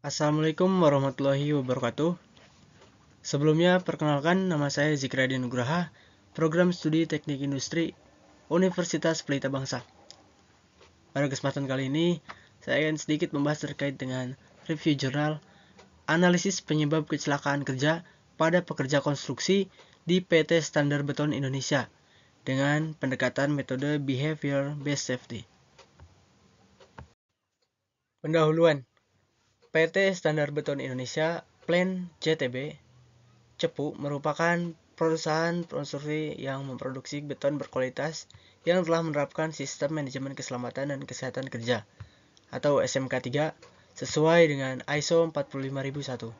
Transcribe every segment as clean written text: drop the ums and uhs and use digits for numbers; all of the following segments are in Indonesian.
Assalamualaikum warahmatullahi wabarakatuh. Sebelumnya, perkenalkan nama saya Zikradi Nugraha, Program Studi Teknik Industri, Universitas Pelita Bangsa. Pada kesempatan kali ini, saya akan sedikit membahas terkait dengan review jurnal analisis penyebab kecelakaan kerja pada pekerja konstruksi di PT Standar Beton Indonesia dengan pendekatan metode Behavior Based Safety. Pendahuluan, PT Standar Beton Indonesia Plan JTB Cepu merupakan perusahaan konstruksi yang memproduksi beton berkualitas yang telah menerapkan sistem manajemen keselamatan dan kesehatan kerja atau SMK 3 sesuai dengan ISO 45001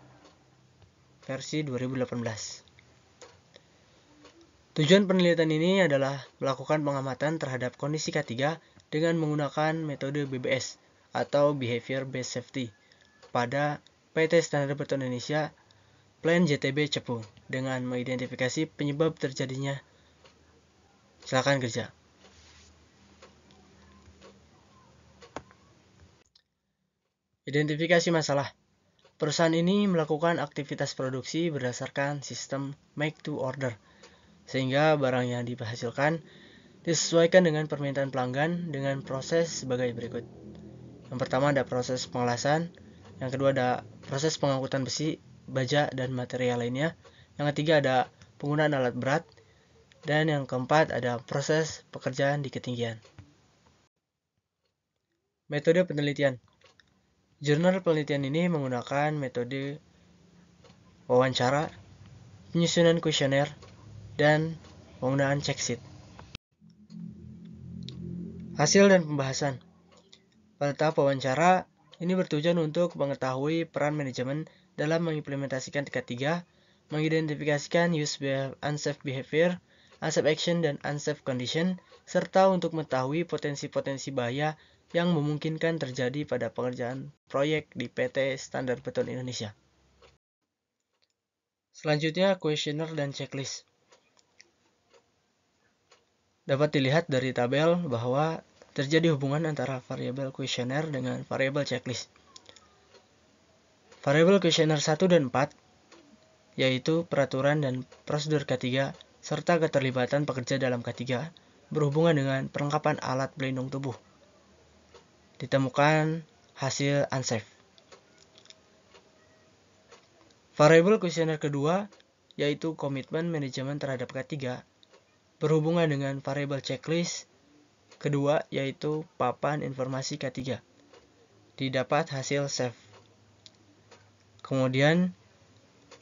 versi 2018. Tujuan penelitian ini adalah melakukan pengamatan terhadap kondisi K3 dengan menggunakan metode BBS atau Behavior Based Safety pada PT Standar Beton Indonesia Plan JTB Cepu dengan mengidentifikasi penyebab terjadinya kecelakaan kerja. Identifikasi masalah. Perusahaan ini melakukan aktivitas produksi berdasarkan sistem make to order, sehingga barang yang dihasilkan disesuaikan dengan permintaan pelanggan dengan proses sebagai berikut. Yang pertama ada proses pengelasan, yang kedua ada proses pengangkutan besi, baja, dan material lainnya. Yang ketiga ada penggunaan alat berat, dan yang keempat ada proses pekerjaan di ketinggian. Metode penelitian. Jurnal penelitian ini menggunakan metode wawancara, penyusunan kuesioner, dan penggunaan check sheet. Hasil dan pembahasan. Pada tahap wawancara, ini bertujuan untuk mengetahui peran manajemen dalam mengimplementasikan K3, mengidentifikasikan unsafe behavior, unsafe action, dan unsafe condition, serta untuk mengetahui potensi-potensi bahaya yang memungkinkan terjadi pada pengerjaan proyek di PT Standar Beton Indonesia. Selanjutnya, kuesioner dan checklist. Dapat dilihat dari tabel bahwa terjadi hubungan antara variabel kuesioner dengan variabel checklist. Variabel kuesioner 1 dan 4, yaitu peraturan dan prosedur K3, serta keterlibatan pekerja dalam K3, berhubungan dengan perlengkapan alat pelindung tubuh. Ditemukan hasil unsafe. Variabel kuesioner kedua, yaitu komitmen manajemen terhadap K3, berhubungan dengan variabel checklist kedua, yaitu papan informasi K3. Didapat hasil safe. Kemudian,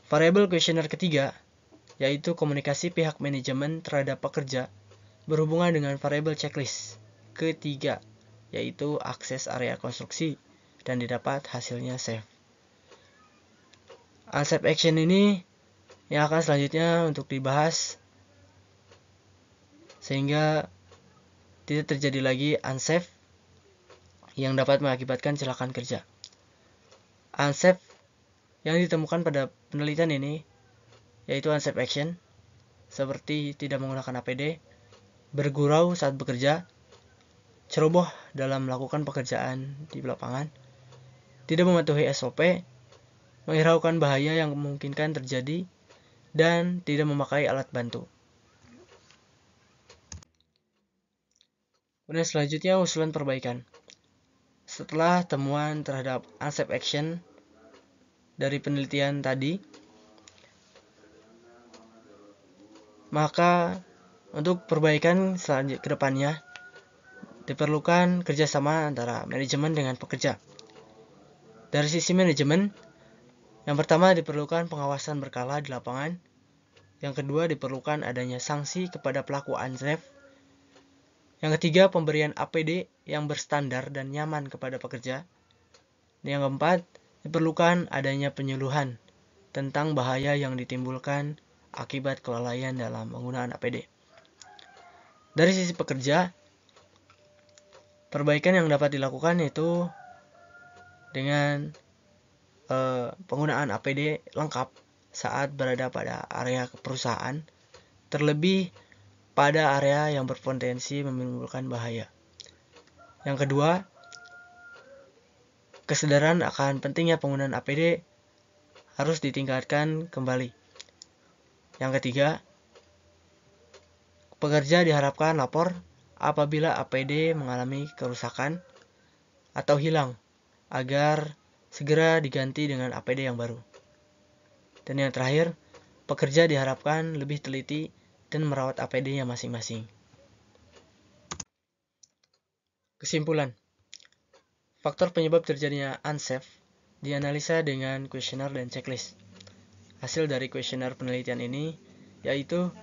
variabel kuesioner ketiga, yaitu komunikasi pihak manajemen terhadap pekerja, berhubungan dengan variabel checklist ketiga, yaitu akses area konstruksi, dan didapat hasilnya safe. Unsafe action ini yang akan selanjutnya untuk dibahas sehingga tidak terjadi lagi unsafe yang dapat mengakibatkan kecelakaan kerja. Unsafe yang ditemukan pada penelitian ini yaitu unsafe action seperti tidak menggunakan APD, bergurau saat bekerja, ceroboh dalam melakukan pekerjaan di lapangan, tidak mematuhi SOP, menghiraukan bahaya yang memungkinkan terjadi, dan tidak memakai alat bantu. Kemudian selanjutnya usulan perbaikan. Setelah temuan terhadap unsafe action dari penelitian tadi, maka untuk perbaikan selanjutnya ke depannya diperlukan kerjasama antara manajemen dengan pekerja. Dari sisi manajemen, yang pertama diperlukan pengawasan berkala di lapangan. Yang kedua diperlukan adanya sanksi kepada pelaku unsafe. Yang ketiga pemberian APD yang berstandar dan nyaman kepada pekerja. Dan yang keempat diperlukan adanya penyuluhan tentang bahaya yang ditimbulkan akibat kelalaian dalam penggunaan APD. Dari sisi pekerja, perbaikan yang dapat dilakukan yaitu dengan penggunaan APD lengkap saat berada pada area perusahaan, terlebih pada area yang berpotensi menimbulkan bahaya. Yang kedua, kesadaran akan pentingnya penggunaan APD harus ditingkatkan kembali. Yang ketiga, pekerja diharapkan lapor apabila APD mengalami kerusakan atau hilang agar segera diganti dengan APD yang baru. Dan yang terakhir, pekerja diharapkan lebih teliti dan merawat APD-nya masing-masing. Kesimpulan, faktor penyebab terjadinya unsafe dianalisa dengan kuesioner dan checklist. Hasil dari kuesioner penelitian ini yaitu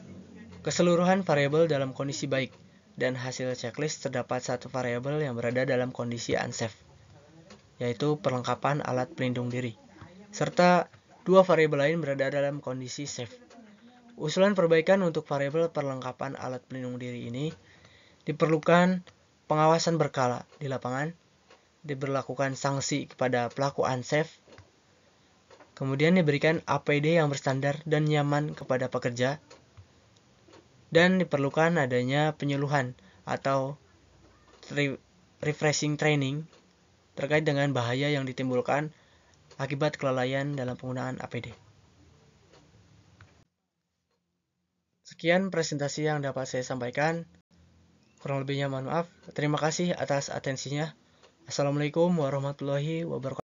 keseluruhan variabel dalam kondisi baik, dan hasil checklist terdapat satu variabel yang berada dalam kondisi unsafe, yaitu perlengkapan alat pelindung diri, serta dua variabel lain berada dalam kondisi safe. Usulan perbaikan untuk variabel perlengkapan alat pelindung diri ini diperlukan pengawasan berkala di lapangan, diberlakukan sanksi kepada pelaku unsafe, kemudian diberikan APD yang berstandar dan nyaman kepada pekerja, dan diperlukan adanya penyuluhan atau refreshing training terkait dengan bahaya yang ditimbulkan akibat kelalaian dalam penggunaan APD. Sekian presentasi yang dapat saya sampaikan. Kurang lebihnya mohon maaf. Terima kasih atas atensinya. Assalamualaikum warahmatullahi wabarakatuh.